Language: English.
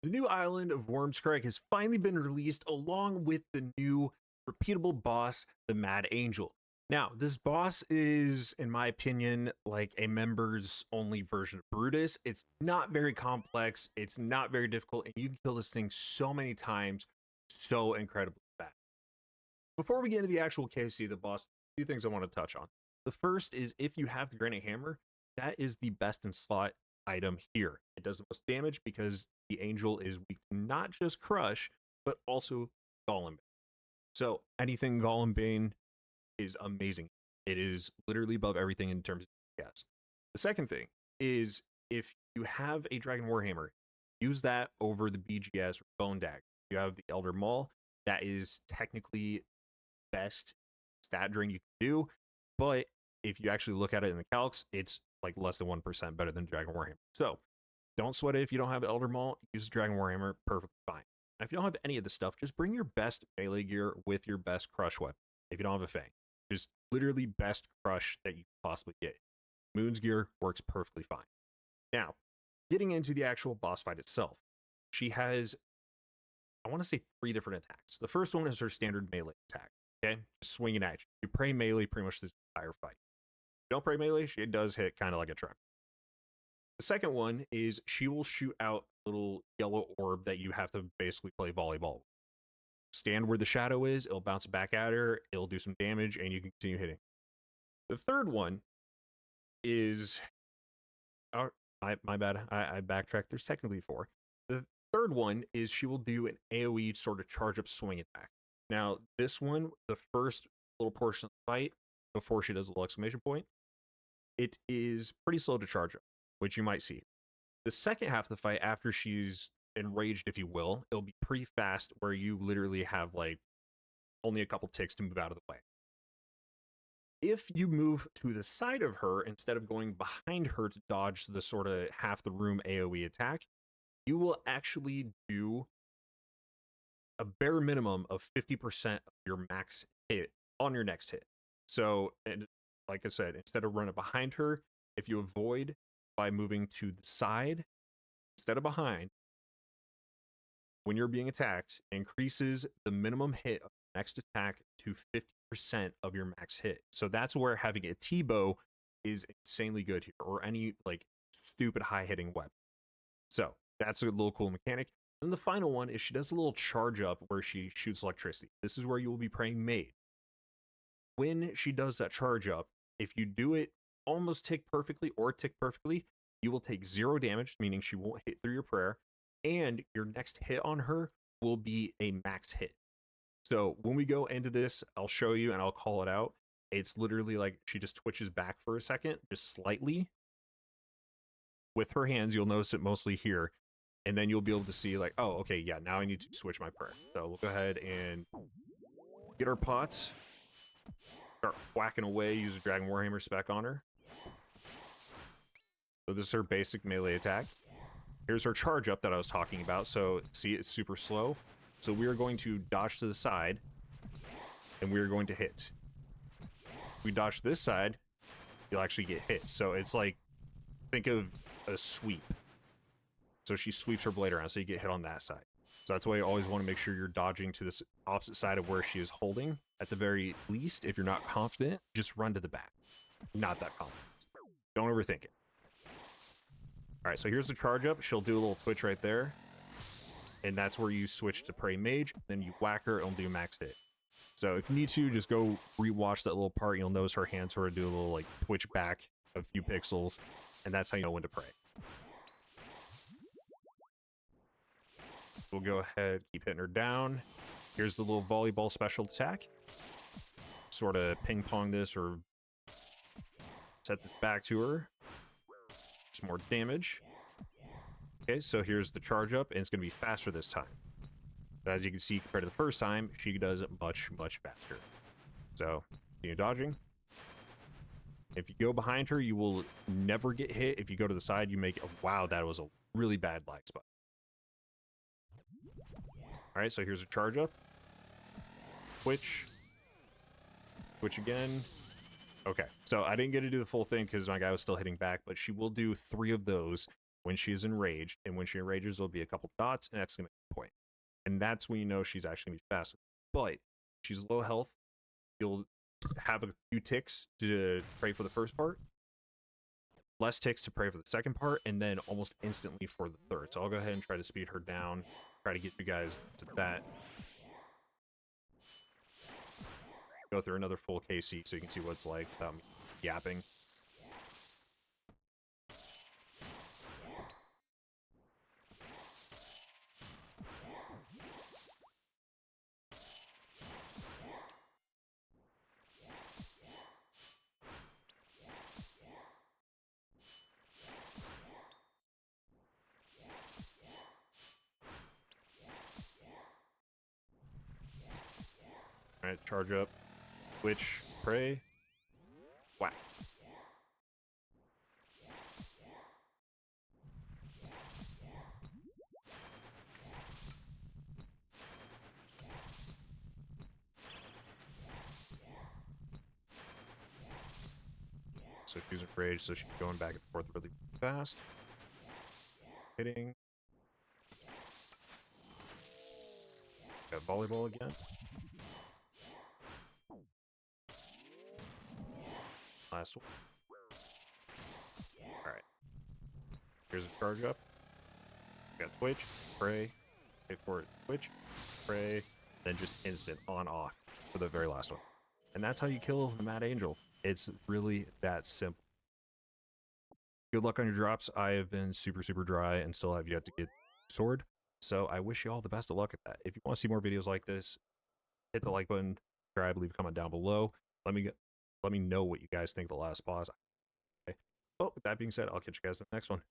The new island of Wyrmscraig has finally been released along with the new repeatable boss, the Mad Angel. Now, this boss is, in my opinion, like a members only version of Brutus. It's not very complex, it's not very difficult, and you can kill this thing so many times so incredibly fast. Before we get into the actual KC of the boss, a few things I want to touch on. The first is if you have the Granite Hammer, that is the best in slot item here. It does the most damage because the Angel is weak to not just Crush, but also Golem Bane. So anything Golem Bane is amazing. It is literally above everything in terms of DPS. The second thing is if you have a Dragon Warhammer, use that over the BGS or Bone Dagger. You have the Elder Maul, that is technically best stat drain you can do, but if you actually look at it in the calcs, it's like less than 1% better than Dragon Warhammer. So don't sweat it if you don't have Elder Maul, use Dragon Warhammer, perfectly fine. Now, if you don't have any of this stuff, just bring your best melee gear with your best crush weapon. If you don't have a Fang, just literally best crush that you can possibly get. Moon's gear works perfectly fine. Now, getting into the actual boss fight itself, she has, I want to say 3 different attacks. The first one is her standard melee attack. Okay, just swinging at you. You pray melee pretty much this entire fight. If you don't pray melee, she does hit kind of like a truck. The second one is she will shoot out a little yellow orb that you have to basically play volleyball with. Stand where the shadow is, it'll bounce back at her, it'll do some damage, and you can continue hitting. The third one is, oh, my bad, I backtracked. There's technically 4. The third one is she will do an AoE sort of charge up swing attack. Now, this one, the first little portion of the fight, before she does the little exclamation point, it is pretty slow to charge up, which you might see. The second half of the fight, after she's enraged, if you will, it'll be pretty fast, where you literally have like only a couple ticks to move out of the way. If you move to the side of her, instead of going behind her to dodge the sort of half the room AoE attack, you will actually do a bare minimum of 50% of your max hit on your next hit. So, and like I said, instead of running behind her, if you avoid by moving to the side instead of behind, when you're being attacked, it increases the minimum hit of the next attack to 50% of your max hit. So that's where having a T-bow is insanely good here, or any like stupid high hitting weapon. So that's a little cool mechanic. And the final one is she does a little charge up where she shoots electricity. This is where you will be praying Maid. When she does that charge up, if you do it almost tick perfectly or tick perfectly, you will take 0 damage, meaning she won't hit through your prayer, and your next hit on her will be a max hit. So when we go into this, I'll show you and I'll call it out. It's literally like she just twitches back for a second, just slightly. With her hands, you'll notice it mostly here. And then you'll be able to see like, oh, okay, yeah, now I need to switch my prayer. So we'll go ahead and get our pots. Start whacking away, use a Dragon Warhammer spec on her. So this is her basic melee attack. Here's her charge up that I was talking about. So see, it's super slow. So we are going to dodge to the side, and we are going to hit. If we dodge to this side, you'll actually get hit. So it's like, think of a sweep. So she sweeps her blade around, so you get hit on that side. So that's why you always want to make sure you're dodging to this opposite side of where she is holding. At the very least, if you're not confident, just run to the back. Not that confident. Don't overthink it. All right, so here's the charge up. She'll do a little twitch right there. And that's where you switch to Pray Mage. Then you whack her, and do max hit. So if you need to, just go rewatch that little part. You'll notice her hand sort of do a little like twitch back a few pixels. And that's how you know when to pray. We'll go ahead, keep hitting her down. Here's the little volleyball special attack. Sort of ping pong this or set this back to her. Some more damage. Okay, so here's the charge up, and it's going to be faster this time. But as you can see, compared to the first time, she does it much, much faster. So, continue dodging. If you go behind her, you will never get hit. If you go to the side, you make, oh, wow, that was a really bad lag spot. All right, so here's a charge up. Twitch. Twitch again. Okay, so I didn't get to do the full thing because my guy was still hitting back, but she will do 3 of those when she's enraged, and when she enrages, there'll be a couple dots, and exclamation point. And that's when you know she's actually gonna be fast. But if she's low health, you'll have a few ticks to pray for the first part, less ticks to pray for the second part, and then almost instantly for the third. So I'll go ahead and try to speed her down, try to get you guys to that. Go through another full KC so you can see what it's like without me yapping. Alright, charge up. Twitch, pray, whack. So she's enraged, so she's going back and forth really fast. Hitting. Got volleyball again. Last one. Alright. Here's a charge up. Got Twitch, pray, wait for it, Twitch, pray, then just instant on off for the very last one. And that's how you kill the Mad Angel. It's really that simple. Good luck on your drops. I have been super dry and still have yet to get sword. So I wish you all the best of luck at that. If you want to see more videos like this, hit the like button, subscribe, leave a comment down below. Let me know what you guys think of the last boss. Okay. Well, with that being said, I'll catch you guys in the next one.